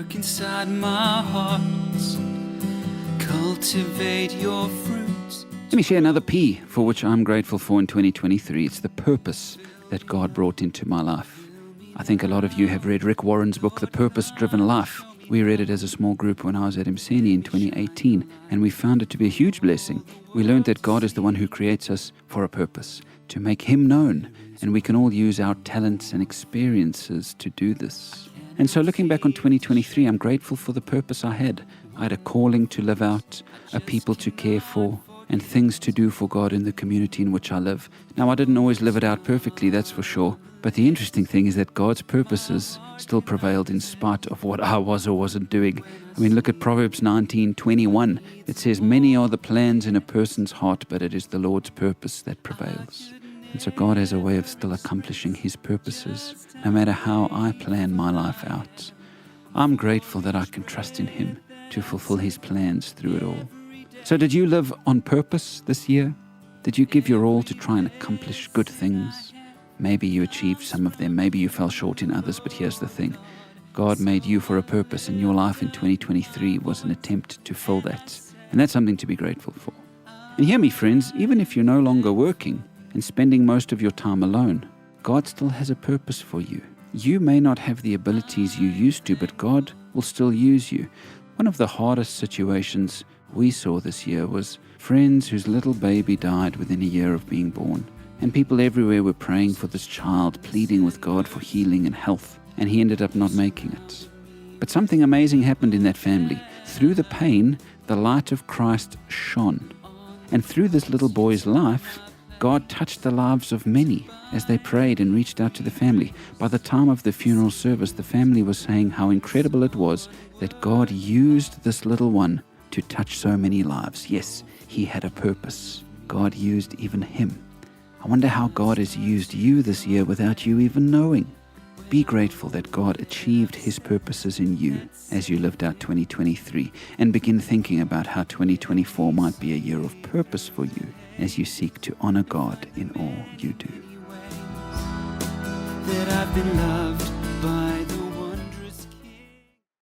work inside my heart. Cultivate your fruits. Let me share another P for which I'm grateful for in 2023. It's the purpose that God brought into my life. I think a lot of you have read Rick Warren's book, The Purpose-Driven Life. We read it as a small group when I was at Mseni in 2018, and we found it to be a huge blessing. We learned that God is the one who creates us for a purpose, to make Him known, and we can all use our talents and experiences to do this. And so looking back on 2023, I'm grateful for the purpose I had. I had a calling to live out, a people to care for, and things to do for God in the community in which I live. Now, I didn't always live it out perfectly, that's for sure. But the interesting thing is that God's purposes still prevailed in spite of what I was or wasn't doing. I mean, look at Proverbs 19:21. It says, "Many are the plans in a person's heart, but it is the Lord's purpose that prevails." And so God has a way of still accomplishing His purposes, no matter how I plan my life out. I'm grateful that I can trust in Him to fulfill His plans through it all. So did you live on purpose this year? Did you give your all to try and accomplish good things? Maybe you achieved some of them, maybe you fell short in others, but here's the thing. God made you for a purpose, and your life in 2023 was an attempt to fill that. And that's something to be grateful for. And hear me, friends, even if you're no longer working and spending most of your time alone, God still has a purpose for you. You may not have the abilities you used to, but God will still use you. One of the hardest situations we saw this year was friends whose little baby died within a year of being born. And people everywhere were praying for this child, pleading with God for healing and health, and he ended up not making it. But something amazing happened in that family. Through the pain, the light of Christ shone. And through this little boy's life, God touched the lives of many as they prayed and reached out to the family. By the time of the funeral service, the family was saying how incredible it was that God used this little one to touch so many lives. Yes, he had a purpose. God used even him. I wonder how God has used you this year without you even knowing. Be grateful that God achieved His purposes in you as you lived out 2023, and begin thinking about how 2024 might be a year of purpose for you as you seek to honor God in all you do. That I've been loved